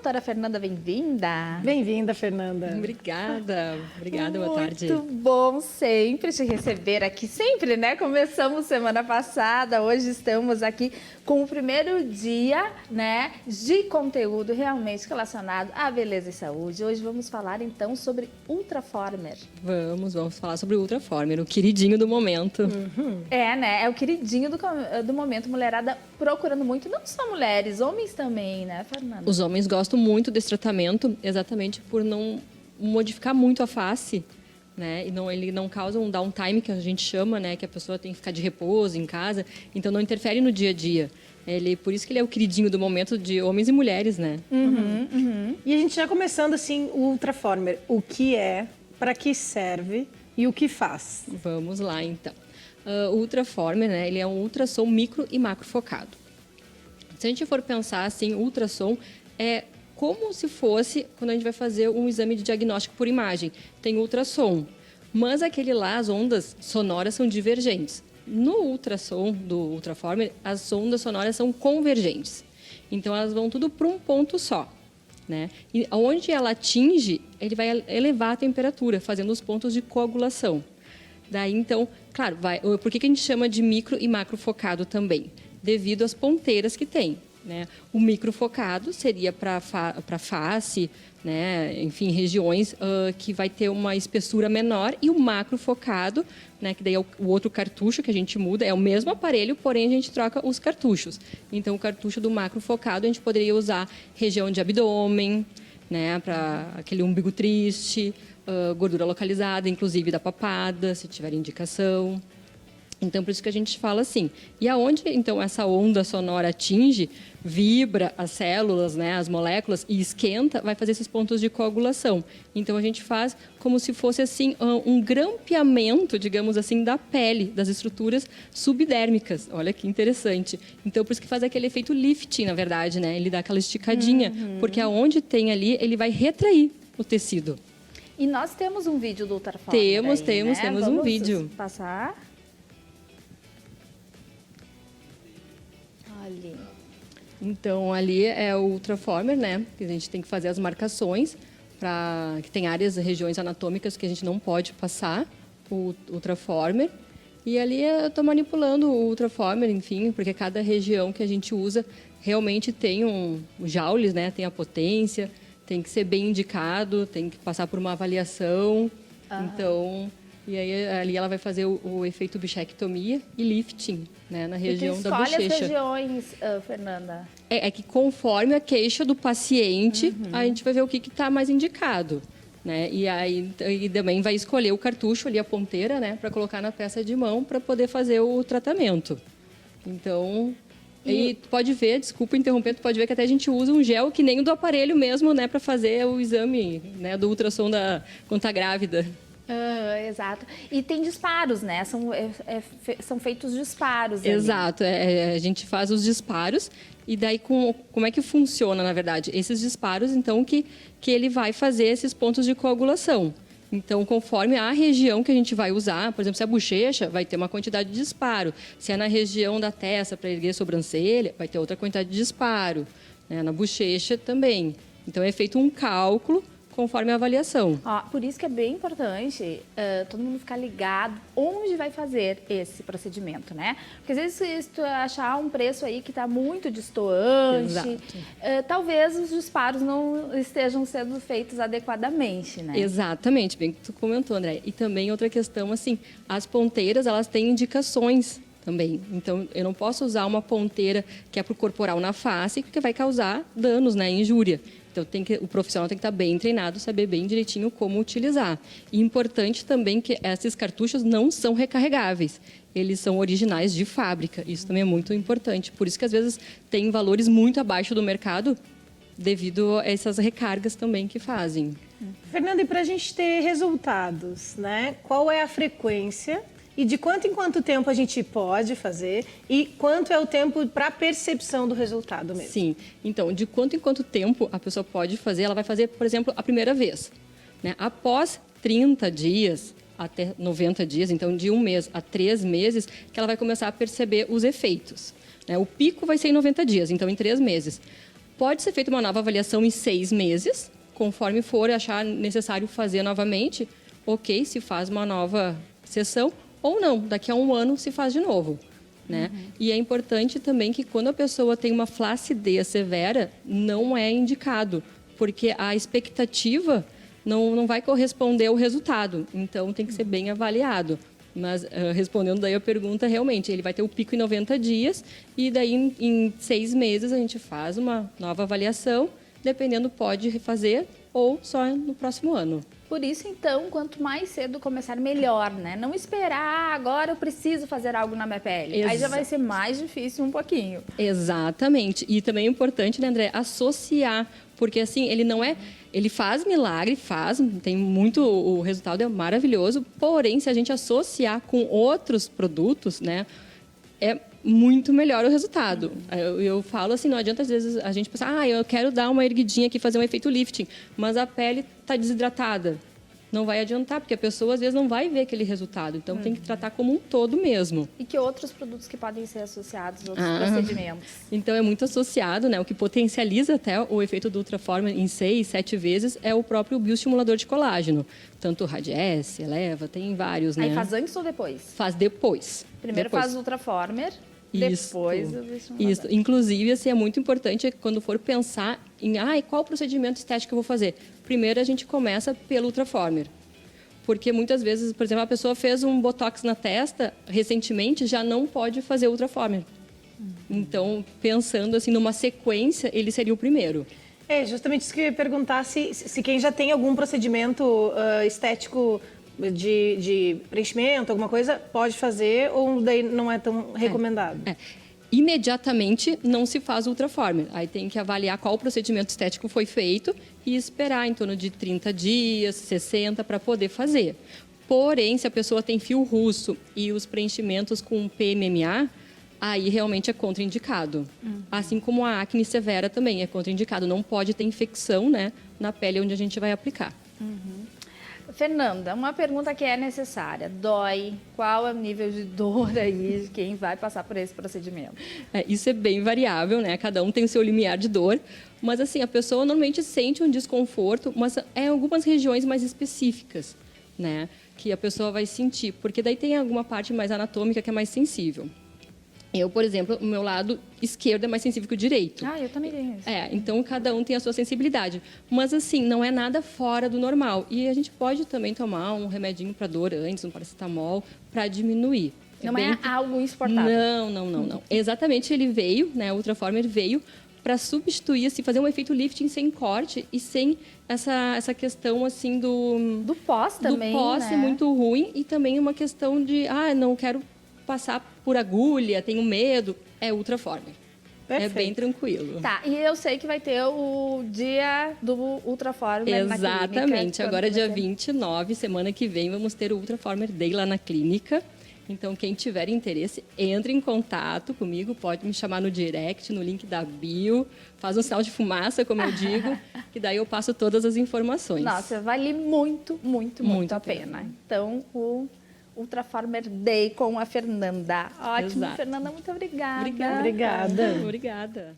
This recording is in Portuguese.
Doutora Fernanda, bem-vinda. Bem-vinda, Fernanda. Obrigada, boa tarde. Muito bom sempre te receber aqui, sempre, né? Começamos semana passada, hoje estamos aqui com o primeiro dia, né, de conteúdo realmente relacionado à beleza e saúde. Hoje vamos falar, então, sobre Ultraformer. Vamos falar sobre o Ultraformer, o queridinho do momento. É, né? É o queridinho do momento, mulherada procurando muito, não só mulheres, homens também, né, Fernanda? Os homens gostam muito desse tratamento, exatamente por não modificar muito a face, né? E ele não causa um downtime, que a gente chama, né? Que a pessoa tem que ficar de repouso em casa, então não interfere no dia a dia. Por isso que ele é o queridinho do momento de homens e mulheres, né? E a gente já começando assim, o Ultraformer, o que é, para que serve e o que faz? Vamos lá, então. O Ultraformer, né? Ele é um ultrassom micro e macro focado. Se a gente for pensar assim, ultrassom é como se fosse quando a gente vai fazer um exame de diagnóstico por imagem. Tem ultrassom, mas aquele lá, as ondas sonoras são divergentes. No ultrassom do Ultraformer, as ondas sonoras são convergentes. Então, elas vão tudo para um ponto só, né? E onde ela atinge, ele vai elevar a temperatura, fazendo os pontos de coagulação. Daí, então, claro, por que a gente chama de micro e macro focado também? Devido às ponteiras que tem, né? O microfocado seria para face, né? Enfim, regiões que vai ter uma espessura menor, e o macrofocado, né? Que daí é o outro cartucho que a gente muda, é o mesmo aparelho, porém a gente troca os cartuchos. Então, o cartucho do macrofocado a gente poderia usar região de abdômen, né? Para aquele umbigo triste, gordura localizada, inclusive da papada, se tiver indicação. Então, por isso que a gente fala assim. E aonde, então, essa onda sonora atinge, vibra as células, né, as moléculas, e esquenta, vai fazer esses pontos de coagulação. Então, a gente faz como se fosse, assim, um grampeamento, digamos assim, da pele, das estruturas subdérmicas. Olha que interessante. Então, por isso que faz aquele efeito lifting, na verdade, né? Ele dá aquela esticadinha, porque aonde tem ali, ele vai retrair o tecido. E nós temos um vídeo do Ultraformer. Temos um vídeo. Passar. Ali. Então, ali é o Ultraformer, né? Que a gente tem que fazer as marcações, que tem áreas, regiões anatômicas que a gente não pode passar o Ultraformer. E ali eu estou manipulando o Ultraformer, enfim, porque cada região que a gente usa realmente tem um joules, né? Tem a potência, tem que ser bem indicado, tem que passar por uma avaliação. Então, e aí ali ela vai fazer o efeito bichectomia e lifting, né, na região da bochecha. Escolhe as regiões, Fernanda. É que conforme a queixa do paciente, a gente vai ver o que está mais indicado, né? E aí também vai escolher o cartucho ali, a ponteira, né, para colocar na peça de mão para poder fazer o tratamento. Então, e tu pode ver, desculpa interromper, tu pode ver que até a gente usa um gel que nem o do aparelho mesmo, né, para fazer o exame, né, do ultrassom quando está grávida. Exato. E tem disparos, né? São feitos disparos. Exato. A gente faz os disparos e daí como é que funciona, na verdade? Esses disparos, então, que ele vai fazer esses pontos de coagulação. Então, conforme a região que a gente vai usar, por exemplo, se é a bochecha, vai ter uma quantidade de disparo. Se é na região da testa, para erguer a sobrancelha, vai ter outra quantidade de disparo. Né? Na bochecha também. Então, é feito um cálculo conforme a avaliação. Por isso que é bem importante todo mundo ficar ligado onde vai fazer esse procedimento, né? Porque às vezes se tu achar um preço aí que está muito destoante, talvez os disparos não estejam sendo feitos adequadamente, né? Exatamente, bem que tu comentou, André. E também outra questão, assim, as ponteiras, elas têm indicações também. Então, eu não posso usar uma ponteira que é para o corporal na face, porque vai causar danos, né, injúria. Então, o profissional tem que estar bem treinado, saber bem direitinho como utilizar. E importante também que esses cartuchos não são recarregáveis. Eles são originais de fábrica. Isso também é muito importante. Por isso que, às vezes, tem valores muito abaixo do mercado devido a essas recargas também que fazem. Fernanda, e para a gente ter resultados, né? Qual é a frequência e de quanto em quanto tempo a gente pode fazer e quanto é o tempo para a percepção do resultado mesmo? Sim, então, de quanto em quanto tempo a pessoa pode fazer, ela vai fazer, por exemplo, a primeira vez. Né? Após 30 dias até 90 dias, então de 1 mês a 3 meses, que ela vai começar a perceber os efeitos. Né? O pico vai ser em 90 dias, então em 3 meses. Pode ser feita uma nova avaliação em 6 meses, conforme for achar necessário fazer novamente, ok, se faz uma nova sessão, ou não, daqui a 1 ano se faz de novo. Né? E é importante também que quando a pessoa tem uma flacidez severa, não é indicado, porque a expectativa não vai corresponder ao resultado, então tem que ser bem avaliado. Mas respondendo daí a pergunta, realmente, ele vai ter o pico em 90 dias e daí em 6 meses a gente faz uma nova avaliação, dependendo pode refazer ou só no próximo ano. Por isso, então, quanto mais cedo começar, melhor, né? Não esperar, agora eu preciso fazer algo na minha pele. Aí já vai ser mais difícil um pouquinho. Exatamente. E também é importante, né, André, associar, porque assim, ele não é... Ele faz milagre, tem muito... O resultado é maravilhoso, porém, se a gente associar com outros produtos, né, é muito melhor o resultado. Eu falo assim, não adianta às vezes a gente pensar, eu quero dar uma erguidinha aqui, fazer um efeito lifting, mas a pele está desidratada. Não vai adiantar, porque a pessoa às vezes não vai ver aquele resultado. Então tem que tratar como um todo mesmo. E que outros produtos que podem ser associados, outros procedimentos? Então é muito associado, né? O que potencializa até o efeito do Ultraformer em 6, 7 vezes é o próprio bioestimulador de colágeno. Tanto o Radiesse, Eleva, tem vários, né? Aí faz antes ou depois? Faz depois. Primeiro faz o Ultraformer, depois o bioestimulador. Isso. Inclusive, assim, é muito importante quando for pensar em qual procedimento estético eu vou fazer. Primeiro, a gente começa pelo Ultraformer. Porque muitas vezes, por exemplo, a pessoa fez um botox na testa, recentemente, já não pode fazer Ultraformer. Então, pensando assim numa sequência, ele seria o primeiro. Justamente isso que eu ia perguntar, se quem já tem algum procedimento estético de preenchimento, alguma coisa, pode fazer ou daí não é tão recomendado? Imediatamente não se faz Ultraformer. Aí tem que avaliar qual procedimento estético foi feito e esperar em torno de 30 dias, 60 para poder fazer. Porém, se a pessoa tem fio russo e os preenchimentos com PMMA, aí realmente é contraindicado. Assim como a acne severa também é contraindicado. Não pode ter infecção, né, na pele onde a gente vai aplicar. Fernanda, uma pergunta que é necessária. Dói? Qual é o nível de dor aí de quem vai passar por esse procedimento? Isso é bem variável, né? Cada um tem o seu limiar de dor. Mas, assim, a pessoa normalmente sente um desconforto, mas em algumas regiões mais específicas, né? Que a pessoa vai sentir. Porque daí tem alguma parte mais anatômica que é mais sensível. Eu, por exemplo, o meu lado esquerdo é mais sensível que o direito. Eu também tenho isso. Então cada um tem a sua sensibilidade. Mas, assim, não é nada fora do normal. E a gente pode também tomar um remedinho para dor antes, um paracetamol, para diminuir. Não é algo exportável. Não. Exatamente, ele veio, né? O Ultraformer veio para substituir, assim, fazer um efeito lifting sem corte e sem essa questão, assim, do pós também, do pós né? É muito ruim e também uma questão de, não quero passar por agulha, tenho medo. É Ultraformer. Perfeito. É bem tranquilo. Tá, e eu sei que vai ter o dia do Ultraformer na clínica. Exatamente. Agora, dia 29, semana que vem, vamos ter o Ultraformer Day lá na clínica. Então, quem tiver interesse, entre em contato comigo, pode me chamar no direct, no link da bio, faz um sinal de fumaça, como eu digo, que daí eu passo todas as informações. Nossa, vale muito a pena. Então, o Ultraformer Day com a Fernanda. Ótimo, Exato. Fernanda, muito obrigada. Obrigada. Obrigada.